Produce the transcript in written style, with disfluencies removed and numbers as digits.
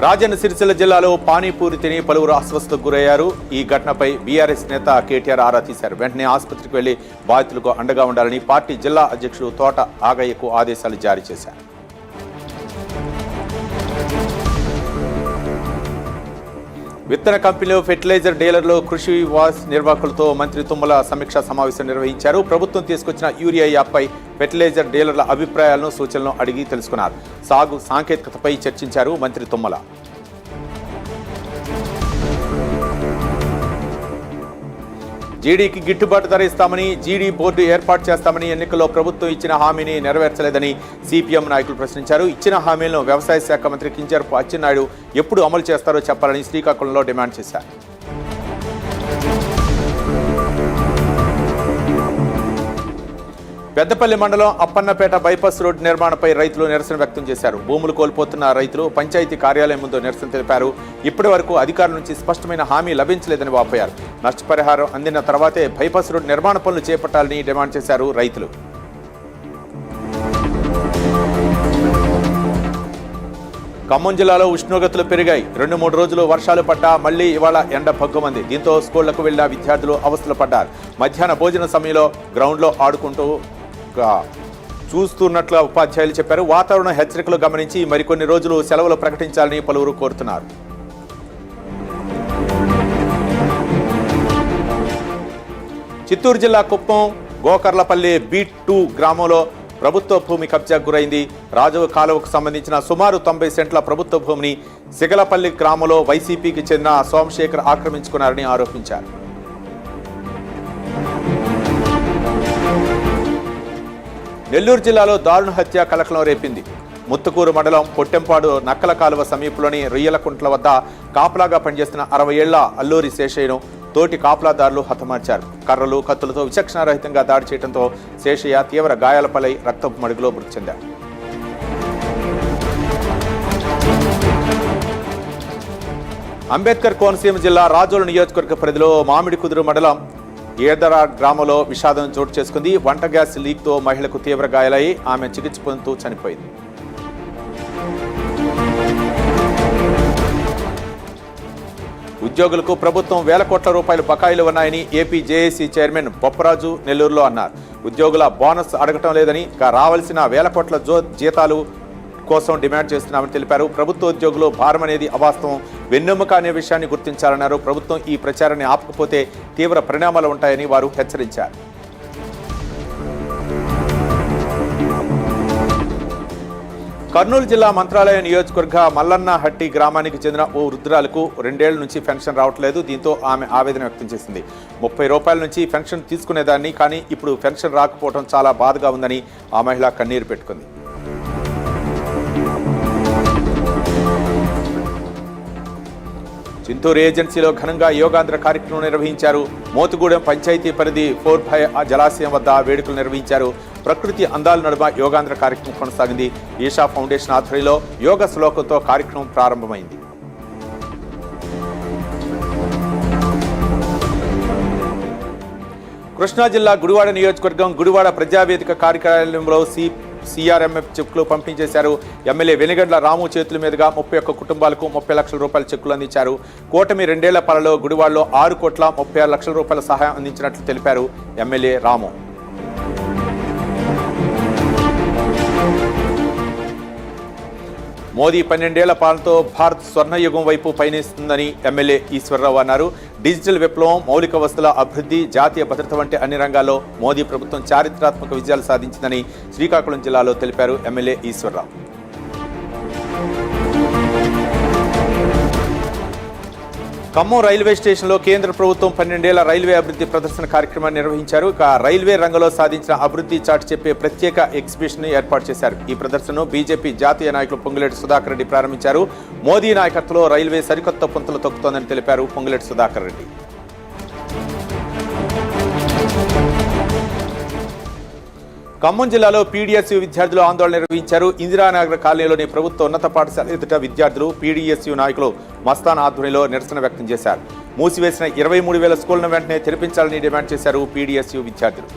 రాజన్న సిరిసిల్ల జిల్లాలో పానీపూరి తిని పలువురు అస్వస్థతకు గురయ్యారు. ఈ ఘటనపై బీఆర్ఎస్ నేత కేటీఆర్ ఆరా తీశారు. వెంటనే ఆసుపత్రికి వెళ్లి బాధితులకు అండగా ఉండాలని పార్టీ జిల్లా అధ్యక్షుడు తోట ఆగయ్యకు ఆదేశాలు జారీ చేశారు. విత్తన కంపెనీలు, ఫెర్టిలైజర్ డీలర్లు, కృషి వివాస్ నిర్వాహకులతో మంత్రి తుమ్మల సమీక్షా సమావేశం నిర్వహించారు. ప్రభుత్వం తీసుకొచ్చిన యూరియా యాప్పై ఫెర్టిలైజర్ డీలర్ల అభిప్రాయాలను, సూచనలను అడిగి తెలుసుకున్నారు. సాగు సాంకేతికతపై చర్చించారు మంత్రి తుమ్మల. జీడీకి గిట్టుబాటు ధర ఇస్తామని, జీడీ బోర్డు ఏర్పాటు చేస్తామని ఎన్నికల్లో ప్రభుత్వం ఇచ్చిన హామీని నెరవేర్చలేదని సిపిఎం నాయకులు ప్రశ్నించారు. ఇచ్చిన హామీలను వ్యవసాయ శాఖ మంత్రి కింజరాపు అచ్చెన్నాయుడు ఎప్పుడు అమలు చేస్తారో చెప్పాలని శ్రీకాకుళంలో డిమాండ్ చేశారు. పెద్దపల్లి మండలం అప్పన్నపేట బైపాస్ రోడ్డు నిర్మాణంపై రైతులు నిరసన వ్యక్తం చేశారు. భూములు కోల్పోతున్న రైతులు పంచాయతీ కార్యాలయం ముందు నిరసన తెలిపారు. ఇప్పటి వరకు అధికారుల నుంచి స్పష్టమైన హామీ లభించలేదని వాపోయారు. నష్టపరిహారం అందిన తర్వాతే బైపాస్ రోడ్డు నిర్మాణ పనులు చేపట్టాలని డిమాండ్ చేశారు రైతులు. ఖమ్మం జిల్లాలో ఉష్ణోగ్రతలు పెరిగాయి. 2-3 రోజులు వర్షాలు పడ్డా మళ్లీ ఇవాళ ఎండ భగ్గుమంది. దీంతో స్కూళ్లకు వెళ్లిన విద్యార్థులు అవస్థలు పడ్డారు. మధ్యాహ్న భోజన సమయంలో గ్రౌండ్లో ఆడుకుంటూ చూస్తున్నట్లు ఉపాధ్యాయులు చెప్పారు. వాతావరణ హెచ్చరికలు గమనించి మరికొన్ని రోజులు సెలవులు ప్రకటించాలని పలువురు కోరుతున్నారు. చిత్తూరు జిల్లా కుప్పం గోకర్లపల్లి బీట్ 2 గ్రామంలో ప్రభుత్వ భూమి కబ్జాకు గురైంది. రాజవ కాలువకు సంబంధించిన సుమారు 90 సెంట్ల ప్రభుత్వ భూమిని సిగలపల్లి గ్రామంలో వైసీపీకి చెందిన సోమశేఖర్ ఆక్రమించుకున్నారని ఆరోపించారు. నెల్లూరు జిల్లాలో దారుణ హత్య కలకలం రేపింది. ముత్తుకూరు మండలం పొట్టెంపాడు నక్కల కాలువ సమీపంలోని రొయ్యలకుంట్ల వద్ద కాపలాగా పనిచేస్తున్న 60 ఏళ్ల అల్లూరి శేషయ్యను తోటి కాపలాదారులు హతమార్చారు. కర్రలు, కత్తులతో విచక్షణారహితంగా దాడి చేయడంతో శేషయ్య తీవ్ర గాయాల పాలై రక్తపు మడుగులో మృతి చెందారు. అంబేద్కర్ కోనసీమ జిల్లా రాజోలు నియోజకవర్గ పరిధిలో మామిడి కుదురు మండలం ఏదరా గ్రామంలో విషాదం చోటు చేసుకుంది. వంట గ్యాస్ లీక్తో మహిళకు తీవ్ర గాయాలై ఆమె చికిత్స పొందుతూ చనిపోయింది. ఉద్యోగులకు ప్రభుత్వం వేల కోట్ల రూపాయల బకాయిలు ఉన్నాయని ఏపీ జేఏసీ చైర్మన్ బొప్పరాజు నెల్లూరులో అన్నారు. ఉద్యోగుల బోనస్ అడగటం లేదని, రావాల్సిన వేల కోట్ల జీతాలు కోసం డిమాండ్ చేస్తున్నామని తెలిపారు. ప్రభుత్వ ఉద్యోగులు భారం అనేది అవాస్తవం, వెన్నెముక అనే విషయాన్ని గుర్తించాలన్నారు. ప్రభుత్వం ఈ ప్రచారాన్ని ఆపకపోతే తీవ్ర పరిణామాలు ఉంటాయని వారు హెచ్చరించారు. కర్నూలు జిల్లా మంత్రాలయ నియోజకవర్గ మల్లన్నహట్టి గ్రామానికి చెందిన ఓ వృద్ధురాలకు 2 ఏళ్ల నుంచి పెన్షన్ రావట్లేదు. దీంతో ఆమె ఆవేదన వ్యక్తం చేసింది. 30 రూపాయల నుంచి పెన్షన్ తీసుకునేదాన్ని, కానీ ఇప్పుడు పెన్షన్ రాకపోవడం చాలా బాధగా ఉందని ఆ మహిళ కన్నీరు పెట్టుకుంది. చింతూరు ఏజెన్సీలో ఘనంగా యోగాంధ్ర కార్యక్రమం నిర్వహించారు. మోతుగూడెం పంచాయతీ పరిధి 4 జలాశయం వద్ద వేడుకలు నిర్వహించారు. ప్రకృతి అందాల నడుమ యోగాంధ్ర కార్యక్రమం కొనసాగింది. ఈషా ఫౌండేషన్ ఆధ్వర్యంలో యోగ శ్లోకంతో కార్యక్రమం ప్రారంభమైంది. కృష్ణా జిల్లా గుడివాడ నియోజకవర్గం గుడివాడ ప్రజావేదిక కార్యాలయంలో సిఆర్ఎంఎఫ్ చెక్కులు పంపిణీ చేశారు. ఎమ్మెల్యే వెనిగండ్ల రాము చేతుల మీదుగా 31 కుటుంబాలకు 30 లక్షల రూపాయల చెక్కులు అందించారు. కూటమి 2 ఏళ్ల పాలలో గుడివాడలో 6,36 లక్షల రూపాయల సహాయం అందించినట్లు తెలిపారు ఎమ్మెల్యే రాము. మోదీ 12 ఏళ్ల పాలనతో భారత్ స్వర్ణయుగం వైపు పయనిస్తుందని ఎమ్మెల్యే ఈశ్వరరావు అన్నారు. డిజిటల్ విప్లవం, మౌలిక వసతుల అభివృద్ధి, జాతీయ భద్రత వంటి అన్ని రంగాల్లో మోదీ ప్రభుత్వం చారిత్రాత్మక విజయాలు సాధించిందని శ్రీకాకుళం జిల్లాలో తెలిపారు ఎమ్మెల్యే ఈశ్వరరావు. ఖమ్మం రైల్వే స్టేషన్లో కేంద్ర ప్రభుత్వం 12 ఏళ్ల రైల్వే అభివృద్ధి ప్రదర్శన కార్యక్రమాన్ని నిర్వహించారు. రైల్వే రంగంలో సాధించిన అభివృద్ధి చాటి చెప్పే ప్రత్యేక ఎగ్జిబిషన్ ఏర్పాటు చేశారు. ఈ ప్రదర్శనను బీజేపీ జాతీయ నాయకులు పొంగులేటి సుధాకర్ రెడ్డి ప్రారంభించారు. మోదీ నాయకత్వంలో రైల్వే సరికొత్త పుంతలు తొక్కుతోందని తెలిపారు పొంగులేటి సుధాకర్ రెడ్డి. ఖమ్మం జిల్లాలో పీడీఎస్యూ విద్యార్థులు ఆందోళన నిర్వహించారు. ఇందిరానగర్ కాలనీలోని ప్రభుత్వ ఉన్నత పాఠశాల ఎదుట విద్యార్థులు పీడీఎస్యూ నాయకులు మస్తాన్ ఆధ్వర్యంలో నిరసన వ్యక్తం చేశారు. మూసివేసిన 23,000 స్కూళ్లను వెంటనే తెరిపించాలని డిమాండ్ చేశారు పీడీఎస్యూ విద్యార్థులు.